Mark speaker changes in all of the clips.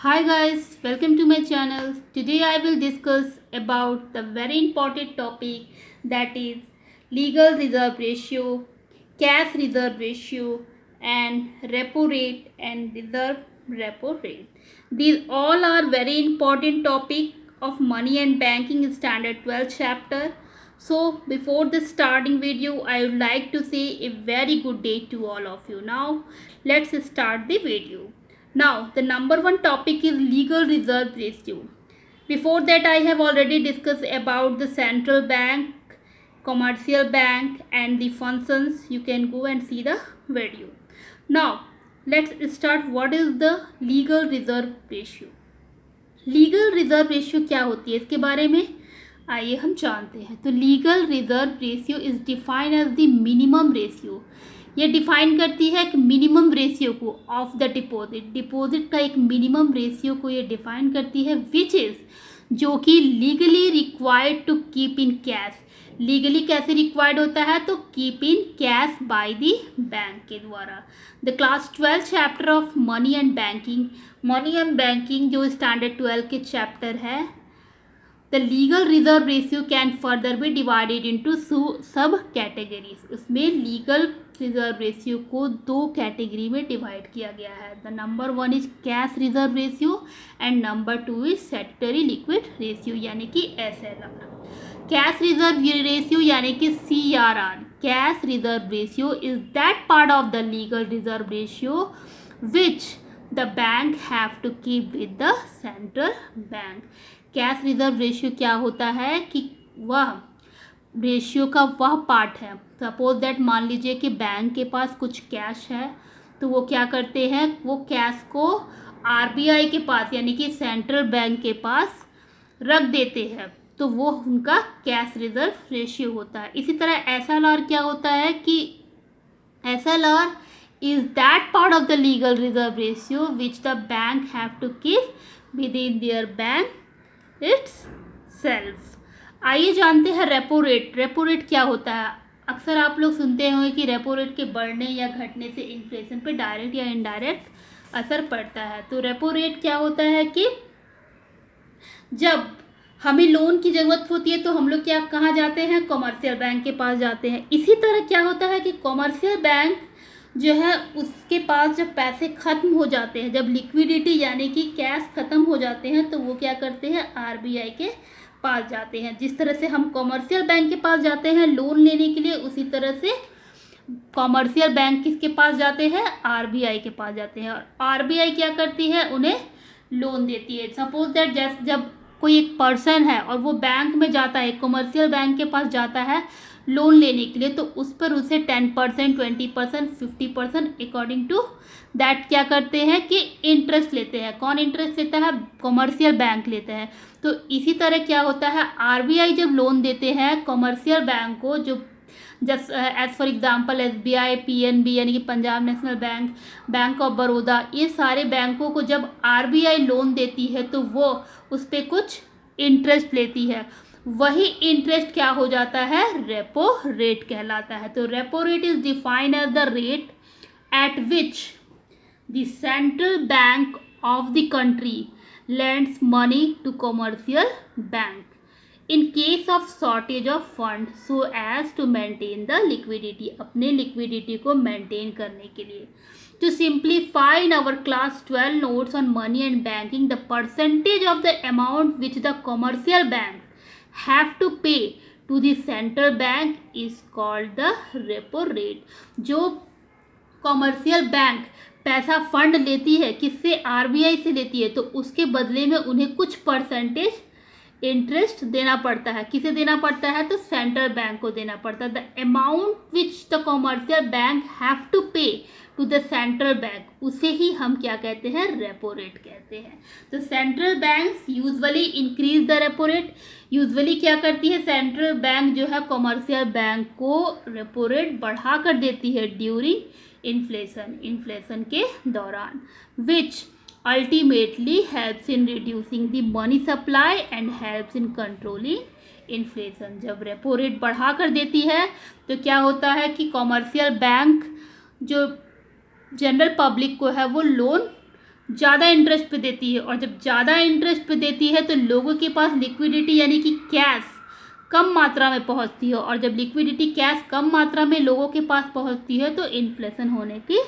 Speaker 1: Hi guys, welcome to my channel. Today I will discuss about the very important topic, that is legal reserve ratio, cash reserve ratio and repo rate and reserve repo rate. These all are very important topic of money and banking standard 12 chapter. So before the starting video, I would like to say a very good day to all of you. Now let's start the video. Now, the number one topic is legal reserve ratio. Before that, I have already discussed about the central bank, commercial bank and the functions. You can go and see the video. Now, let's start. What is the legal reserve ratio? Legal reserve रेशियो क्या होती है, इसके बारे में आइए हम जानते हैं. तो legal reserve ratio is defined as the minimum ratio. ये डिफाइन करती है एक मिनिमम रेशियो को ऑफ द डिपॉजिट का एक मिनिमम रेशियो को ये डिफाइन करती है, विच इज़ जो कि legally required to keep in cash. Legally कैसे रिक्वायर्ड होता है, तो keep in cash by the bank के द्वारा. The class 12 chapter of money and banking जो स्टैंडर्ड 12 के चैप्टर है, the legal reserve ratio can further be divided into sub categories. उसमें लीगल रिजर्व रेशियो को दो कैटेगरी में डिवाइड किया गया है. The number one is cash reserve ratio and number two is statutory liquid ratio यानी कि SLR. कैश रिजर्व रेशियो यानी कि CRR, cash reserve ratio is that part of the legal reserve ratio which the bank have to keep with the central bank. कैश reserve रेशियो क्या होता है कि वह रेशियो का वह पार्ट है. सपोज दैट मान लीजिए कि बैंक के पास कुछ कैश है, तो वो क्या करते हैं, वो कैश को RBI के पास यानी कि सेंट्रल बैंक के पास रख देते हैं, तो वो उनका कैश रिजर्व रेशियो होता है. इसी तरह SLR क्या होता है कि SLR is that part of the legal reserve ratio which the bank have to keep within their bank itself. आइए जानते हैं रेपो रेट. रेपो रेट क्या होता है. अक्सर आप लोग सुनते होंगे कि रेपो रेट के बढ़ने या घटने से इन्फ्लेशन पे डायरेक्ट या इनडायरेक्ट असर पड़ता है. तो रेपो रेट क्या होता है कि जब हमें लोन की ज़रूरत होती है तो हम लोग क्या कहाँ जाते हैं, कमर्शियल बैंक के पास जाते हैं. इसी तरह क्या होता है कि कमर्शियल बैंक जो है उसके पास जब पैसे ख़त्म हो जाते हैं, जब लिक्विडिटी यानी कि कैश ख़त्म हो जाते हैं, तो वो क्या करते हैं, RBI के पास जाते हैं. जिस तरह से हम कमर्शियल बैंक के पास जाते हैं लोन लेने के लिए, उसी तरह से कमर्शियल बैंक किसके पास जाते हैं, RBI के पास जाते हैं. और RBI क्या करती है, उन्हें लोन देती है. सपोज दैट जब कोई एक पर्सन है और वो बैंक में जाता है, कमर्शियल बैंक के पास जाता है लोन लेने के लिए, तो उस पर उसे 10%, 20%, 50% अकॉर्डिंग टू दैट क्या करते हैं कि इंटरेस्ट लेते हैं. कौन इंटरेस्ट लेता है, कमर्शियल बैंक लेते हैं. तो इसी तरह क्या होता है, RBI जब लोन देते हैं कमर्शियल बैंक को, जो just as for example SBI, PNB यानी कि Punjab National Bank, bank of Baroda, ये सारे बैंकों को जब RBI लोन देती है तो वो उस पर कुछ इंटरेस्ट लेती है. वही इंटरेस्ट क्या हो जाता है, रेपो रेट कहलाता है. तो repo rate is defined as the rate at which the central bank of the country lends money to commercial bank in case of shortage of fund so as to maintain the liquidity, अपने liquidity को maintain करने के लिए. To simplify in our class 12 notes on money and banking, the percentage of the amount which the commercial banks have to pay to the central bank is called the repo rate. जो commercial bank पैसा fund लेती है, किससे, RBI से लेती है, तो उसके बदले में उन्हें कुछ परसेंटेज इंटरेस्ट देना पड़ता है. किसे देना पड़ता है, तो सेंट्रल बैंक को देना पड़ता है. The amount which the commercial bank have to pay to the central bank, उसे ही हम क्या कहते हैं, रेपो रेट कहते हैं. तो central bank usually increase the repo rate. Usually क्या करती है, सेंट्रल बैंक जो है कमर्शियल बैंक को रेपो रेट बढ़ा कर देती है ड्यूरिंग इन्फ्लेशन के दौरान, which ultimately helps in reducing the money supply and helps in controlling inflation. जब रेपो रेट बढ़ा कर देती है तो क्या होता है कि कमर्शियल बैंक जो जनरल पब्लिक को है वो लोन ज़्यादा इंटरेस्ट पे देती है, और जब ज़्यादा इंटरेस्ट पे देती है तो लोगों के पास लिक्विडिटी यानी कि कैश कम मात्रा में पहुंचती है, और जब लिक्विडिटी कैश कम मात्रा में लोगों के पास पहुंचती है तो इन्फ्लेशन होने की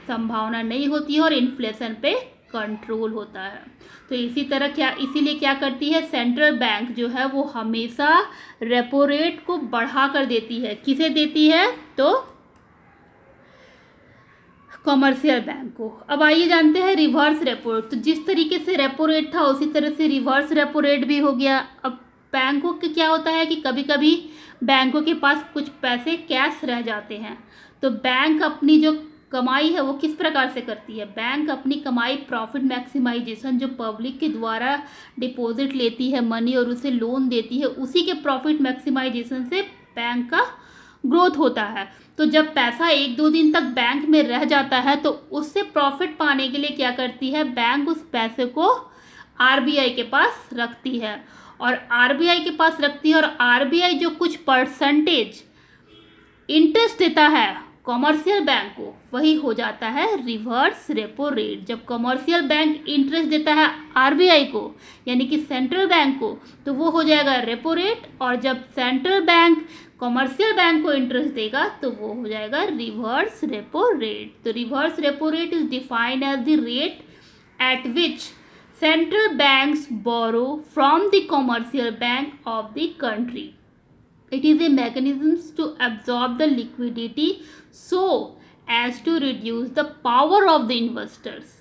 Speaker 1: संभावना नहीं होती है और इन्फ्लेशन पे कंट्रोल होता है। तो इसीलिए क्या करती है सेंट्रल बैंक जो है वो हमेशा रेपो रेट को बढ़ा कर देती है। किसे देती है? तो कमर्शियल बैंक को। अब आइए जानते हैं रिवर्स रेपो रेट। तो जिस तरीके से रेपो रेट था उसी तरह से रिवर्स रेपो रेट भी हो गया। अब बैंकों के क्या होता है कि कभी कभी बैंकों के पास कुछ पैसे कैश रह जाते हैं, तो बैंक अपनी जो कमाई है वो किस प्रकार से करती है? बैंक अपनी कमाई प्रॉफिट मैक्सिमाइजेशन, जो पब्लिक के द्वारा डिपॉजिट लेती है मनी और उसे लोन देती है, उसी के प्रॉफिट मैक्सिमाइजेशन से बैंक का ग्रोथ होता है। तो जब पैसा एक दो दिन तक बैंक में रह जाता है तो उससे प्रॉफिट पाने के लिए क्या करती है बैंक? उस पैसे को आरबीआई के पास रखती है, और आरबीआई के पास रखती है, और आरबीआई जो कुछ परसेंटेज इंटरेस्ट देता है कॉमर्शियल बैंक को, वही हो जाता है रिवर्स रेपो रेट। जब कॉमर्शियल बैंक इंटरेस्ट देता है आरबीआई को यानी कि सेंट्रल बैंक को, तो वो हो जाएगा रेपो रेट, और जब सेंट्रल बैंक कॉमर्शियल बैंक को इंटरेस्ट देगा तो वो हो जाएगा रिवर्स रेपो रेट। तो reverse repo rate is defined as the rate at which central banks borrow from the commercial bank of the country. It is a mechanism to absorb the liquidity so as to reduce the power of the investors.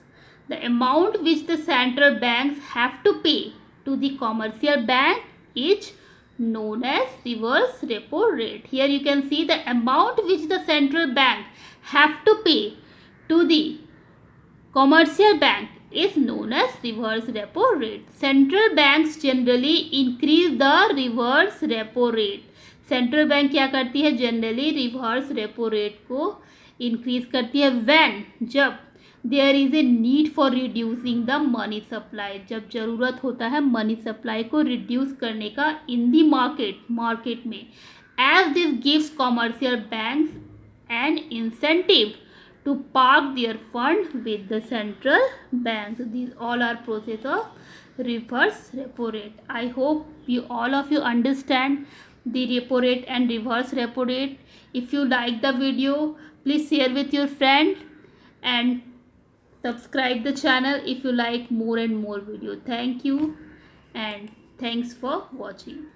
Speaker 1: The amount which the central banks have to pay to the commercial bank is known as reverse repo rate. Here you can see the amount which the central bank have to pay to the commercial bank is known as reverse repo rate. Central banks generally increase the reverse repo rate. Central bank क्या करती है? Generally reverse repo rate को increase करती है when, जब there is a need for reducing the money supply, जब जरूरत होता है मनी सप्लाई को रिड्यूस करने का इन दी मार्केट में, as this gives commercial banks an incentive to park their fund with the central bank. These all are process of reverse repo rate. I hope all of you understand the repo rate and reverse repo rate. If you like the video, please share with your friend and subscribe the channel if you like more and more video. Thank you and thanks for watching.